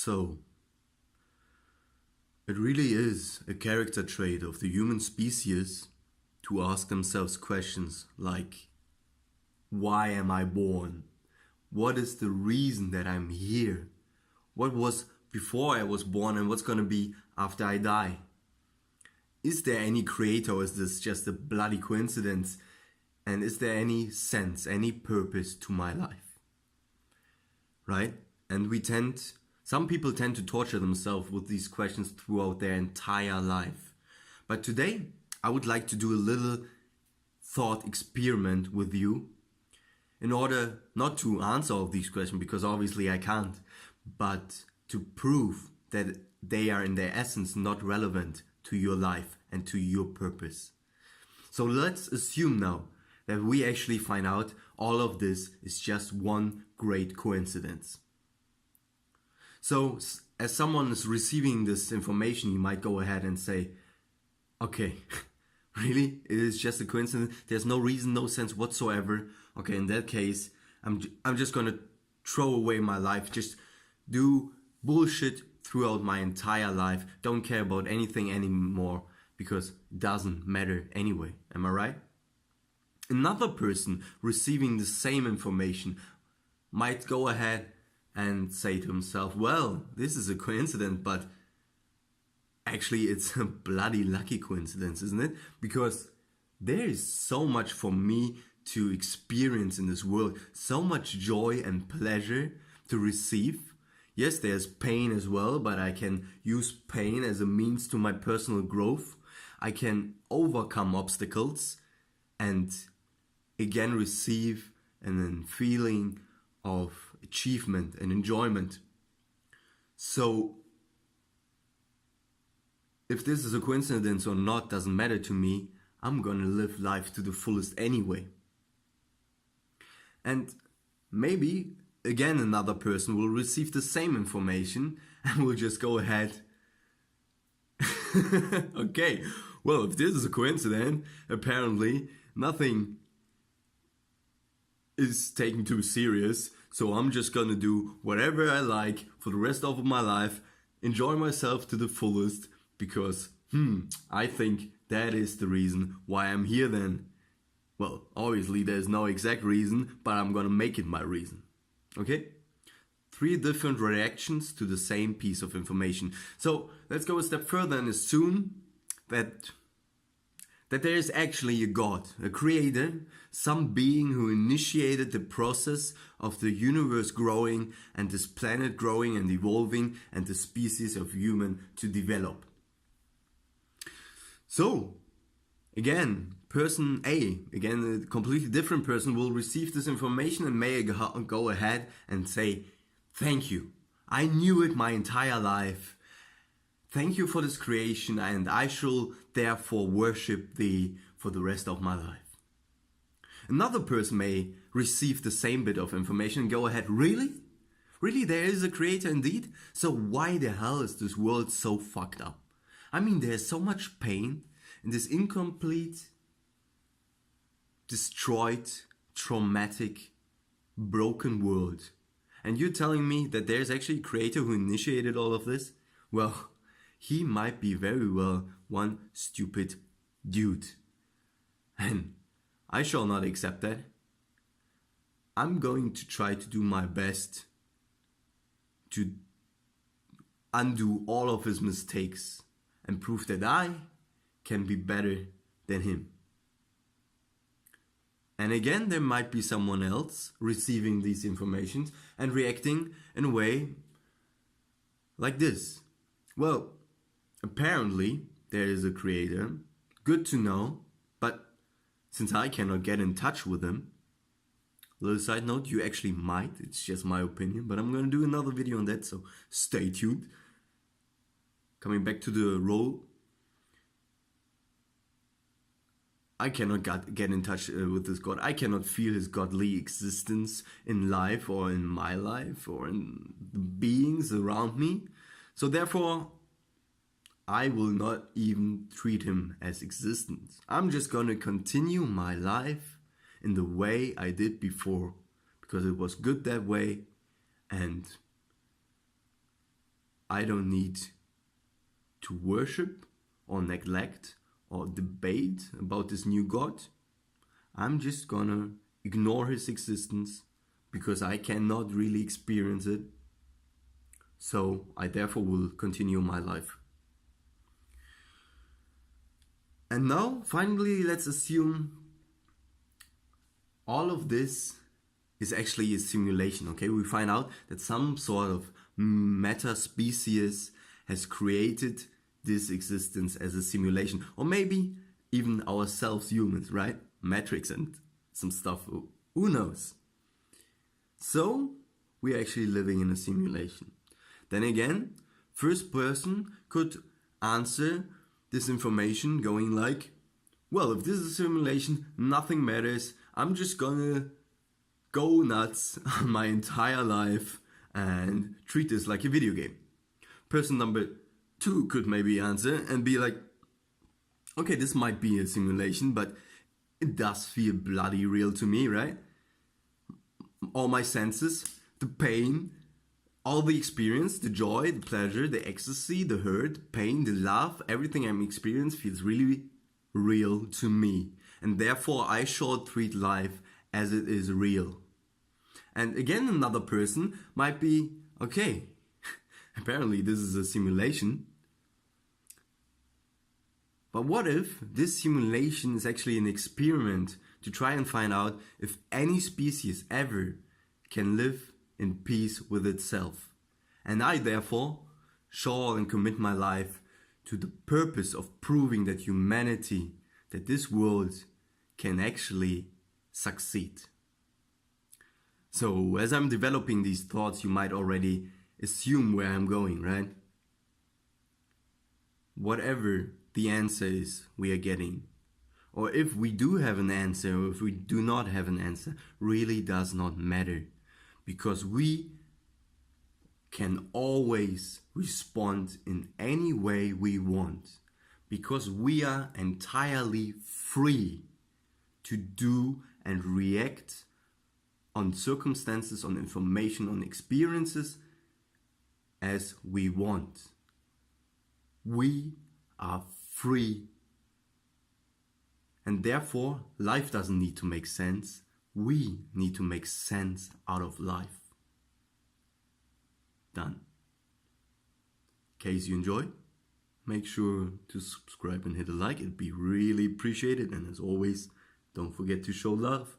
So, it really is a character trait of the human species to ask themselves questions like, why am I born? What is the reason that I'm here? What was before I was born and what's gonna be after I die? Is there any creator or is this just a bloody coincidence? And is there any sense, any purpose to my life? Right? And some people tend to torture themselves with these questions throughout their entire life. But today, I would like to do a little thought experiment with you in order not to answer all of these questions, because obviously I can't, but to prove that they are in their essence not relevant to your life and to your purpose. So let's assume now that we actually find out all of this is just one great coincidence. So as someone is receiving this information, you might go ahead and say, okay, really? It is just a coincidence? There's no reason, no sense whatsoever. Okay, in that case, I'm just gonna throw away my life, just do bullshit throughout my entire life, don't care about anything anymore, because it doesn't matter anyway. Am I right? Another person receiving the same information might go ahead and say to himself, well, this is a coincidence, but actually it's a bloody lucky coincidence, isn't it? Because there is so much for me to experience in this world, so much joy and pleasure to receive. Yes, there's pain as well, but I can use pain as a means to my personal growth. I can overcome obstacles and again receive a feeling of achievement and enjoyment. So if this is a coincidence or not doesn't matter to me. I'm gonna live life to the fullest anyway. And maybe again another person will receive the same information and will just go ahead. Okay, well, if this is a coincidence, apparently nothing is taken too serious, so I'm just gonna do whatever I like for the rest of my life, enjoy myself to the fullest, because I think that is the reason why I'm here then. Well, obviously there's no exact reason, but I'm gonna make it my reason. Okay? 3 different reactions to the same piece of information. So let's go a step further and assume that there is actually a God, a creator, some being who initiated the process of the universe growing and this planet growing and evolving and the species of human to develop. So, again, person A, again a completely different person, will receive this information and may go ahead and say, thank you, I knew it my entire life. Thank you for this creation, and I shall therefore worship thee for the rest of my life. Another person may receive the same bit of information and go ahead, really? Really, there is a creator indeed? So why the hell is this world so fucked up? I mean, there's so much pain in this incomplete, destroyed, traumatic, broken world. And you're telling me that there's actually a creator who initiated all of this? Well, he might be very well one stupid dude. And I shall not accept that. I'm going to try to do my best to undo all of his mistakes and prove that I can be better than him. And again, there might be someone else receiving these informations and reacting in a way like this. Well, apparently there is a creator, good to know, but since I cannot get in touch with him, little side note, you actually might, it's just my opinion, but I'm gonna do another video on that, so stay tuned. Coming back to the role, I cannot get in touch with this God. I cannot feel his godly existence in life or in my life or in the beings around me. So therefore, I will not even treat him as existence. I'm just gonna continue my life in the way I did before, because it was good that way, and I don't need to worship or neglect or debate about this new God. I'm just gonna ignore his existence because I cannot really experience it. So I therefore will continue my life. And now, finally, let's assume all of this is actually a simulation, okay? We find out that some sort of meta species has created this existence as a simulation, or maybe even ourselves humans, right? Matrix and some stuff, who knows? So we're actually living in a simulation. Then again, first person could answer this information going like, well, if this is a simulation, nothing matters, I'm just gonna go nuts my entire life and treat this like a video game. Person number 2 could maybe answer and be like, okay, this might be a simulation, but it does feel bloody real to me, right? All my senses, the pain, all the experience, the joy, the pleasure, the ecstasy, the hurt, pain, the love, everything I'm experiencing feels really real to me. And therefore I shall treat life as it is real. And again, another person might be, okay, apparently this is a simulation. But what if this simulation is actually an experiment to try and find out if any species ever can live in peace with itself? And I therefore shall and commit my life to the purpose of proving that humanity, that this world can actually succeed. So as I'm developing these thoughts, you might already assume where I'm going, right? Whatever the answer is we are getting, or if we do have an answer or if we do not have an answer, really does not matter, because we can always respond in any way we want, because we are entirely free to do and react on circumstances, on information, on experiences as we want. We are free. And therefore, life doesn't need to make sense. We need to make sense out of life. Done. In case you enjoy, make sure to subscribe and hit a like. It'd be really appreciated. And as always, don't forget to show love.